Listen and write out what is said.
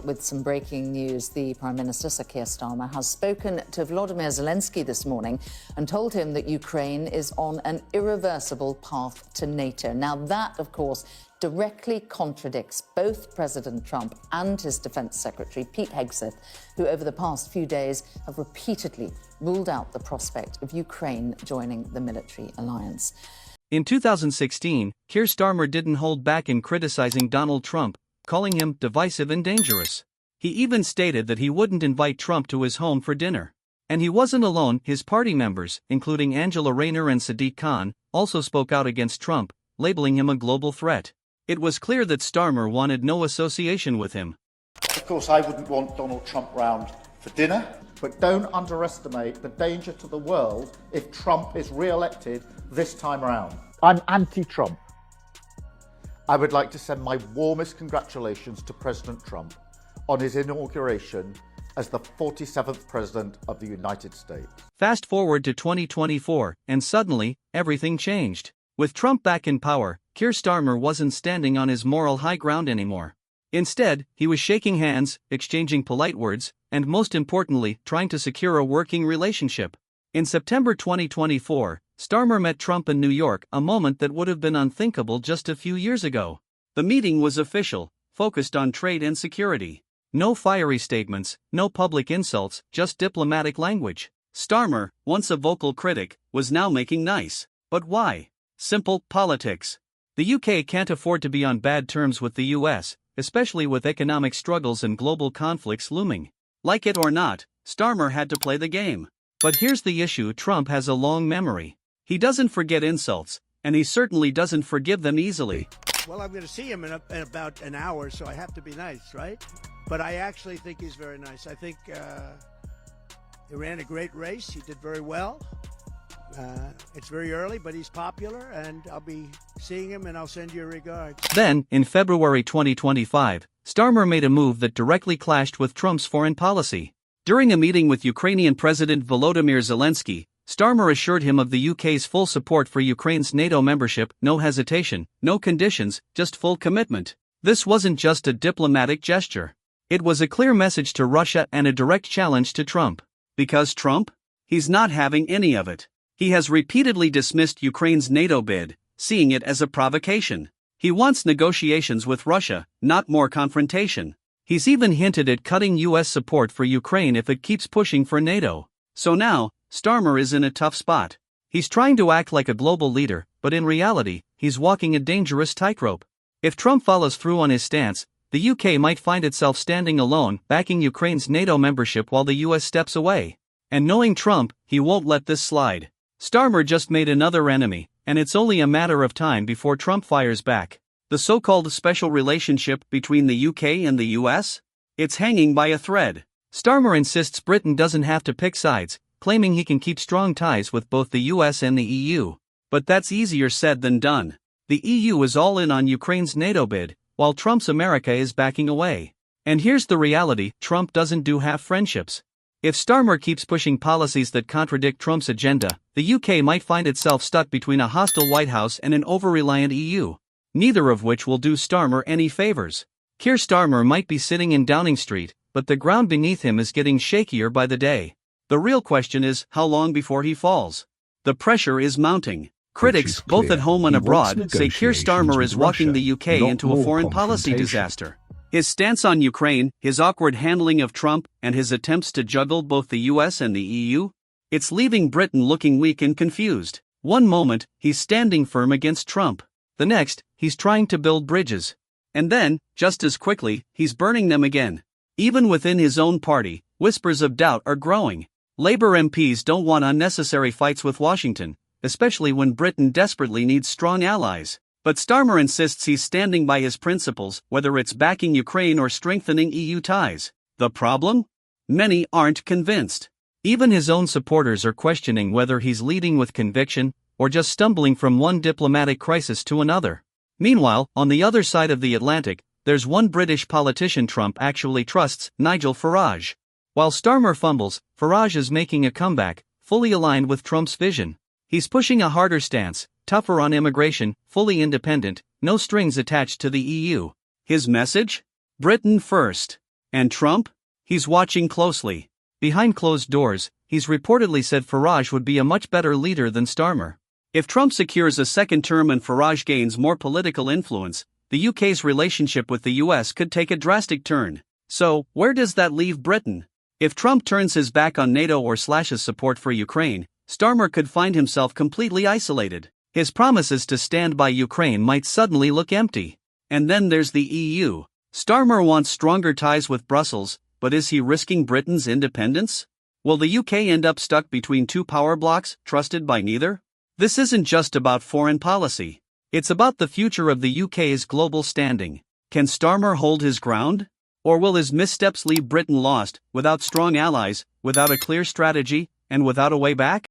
with some breaking news. The Prime Minister, Sir Keir Starmer, has spoken to Volodymyr Zelensky this morning and told him that Ukraine is on an irreversible path to NATO. Now, that, of course, directly contradicts both President Trump and his Defence Secretary, Pete Hegseth, who over the past few days have repeatedly ruled out the prospect of Ukraine joining the military alliance. In 2016, Keir Starmer didn't hold back in criticizing Donald Trump, calling him divisive and dangerous. He even stated that he wouldn't invite Trump to his home for dinner. And he wasn't alone. His party members, including Angela Rayner and Sadiq Khan, also spoke out against Trump, labeling him a global threat. It was clear that Starmer wanted no association with him. Of course, I wouldn't want Donald Trump round for dinner, but don't underestimate the danger to the world if Trump is re-elected this time around. I'm anti-Trump. I would like to send my warmest congratulations to President Trump on his inauguration as the 47th President of the United States. Fast forward to 2024, and suddenly, everything changed. With Trump back in power, Keir Starmer wasn't standing on his moral high ground anymore. Instead, he was shaking hands, exchanging polite words, and most importantly, trying to secure a working relationship. In September 2024, Starmer met Trump in New York, a moment that would have been unthinkable just a few years ago. The meeting was official, focused on trade and security. No fiery statements, no public insults, just diplomatic language. Starmer, once a vocal critic, was now making nice. But why? Simple: politics. The UK can't afford to be on bad terms with the US, especially with economic struggles and global conflicts looming. Like it or not, Starmer had to play the game. But here's the issue: Trump has a long memory. He doesn't forget insults, and he certainly doesn't forgive them easily. Well, I'm going to see him in about an hour, so I have to be nice, right? But I actually think he's very nice. I think he ran a great race. He did very well. It's very early, but he's popular, and I'll be seeing him, and I'll send you regards. Then, in February 2025, Starmer made a move that directly clashed with Trump's foreign policy. During a meeting with Ukrainian President Volodymyr Zelensky, Starmer assured him of the UK's full support for Ukraine's NATO membership, no hesitation, no conditions, just full commitment. This wasn't just a diplomatic gesture. It was a clear message to Russia and a direct challenge to Trump. Because Trump? He's not having any of it. He has repeatedly dismissed Ukraine's NATO bid, seeing it as a provocation. He wants negotiations with Russia, not more confrontation. He's even hinted at cutting US support for Ukraine if it keeps pushing for NATO. So now, Starmer is in a tough spot. He's trying to act like a global leader, but in reality, he's walking a dangerous tightrope. If Trump follows through on his stance, the UK might find itself standing alone, backing Ukraine's NATO membership while the US steps away. And knowing Trump, he won't let this slide. Starmer just made another enemy, and it's only a matter of time before Trump fires back. The so-called special relationship between the UK and the US? It's hanging by a thread. Starmer insists Britain doesn't have to pick sides, claiming he can keep strong ties with both the US and the EU. But that's easier said than done. The EU is all in on Ukraine's NATO bid, while Trump's America is backing away. And here's the reality: Trump doesn't do half friendships. If Starmer keeps pushing policies that contradict Trump's agenda, the UK might find itself stuck between a hostile White House and an over-reliant EU, neither of which will do Starmer any favors. Keir Starmer might be sitting in Downing Street, but the ground beneath him is getting shakier by the day. The real question is, how long before he falls? The pressure is mounting. Critics, both at home and abroad, say Keir Starmer is walking the UK into a foreign policy disaster. His stance on Ukraine, his awkward handling of Trump, and his attempts to juggle both the US and the EU? It's leaving Britain looking weak and confused. One moment, he's standing firm against Trump. The next, he's trying to build bridges. And then, just as quickly, he's burning them again. Even within his own party, whispers of doubt are growing. Labour MPs don't want unnecessary fights with Washington, especially when Britain desperately needs strong allies. But Starmer insists he's standing by his principles, whether it's backing Ukraine or strengthening EU ties. The problem? Many aren't convinced. Even his own supporters are questioning whether he's leading with conviction or just stumbling from one diplomatic crisis to another. Meanwhile, on the other side of the Atlantic, there's one British politician Trump actually trusts, Nigel Farage. While Starmer fumbles, Farage is making a comeback, fully aligned with Trump's vision. He's pushing a harder stance, tougher on immigration, fully independent, no strings attached to the EU. His message? Britain first. And Trump? He's watching closely. Behind closed doors, he's reportedly said Farage would be a much better leader than Starmer. If Trump secures a second term and Farage gains more political influence, the UK's relationship with the US could take a drastic turn. So, where does that leave Britain? If Trump turns his back on NATO or slashes support for Ukraine, Starmer could find himself completely isolated. His promises to stand by Ukraine might suddenly look empty. And then there's the EU. Starmer wants stronger ties with Brussels, but is he risking Britain's independence? Will the UK end up stuck between two power blocks, trusted by neither? This isn't just about foreign policy. It's about the future of the UK's global standing. Can Starmer hold his ground? Or will his missteps leave Britain lost, without strong allies, without a clear strategy, and without a way back?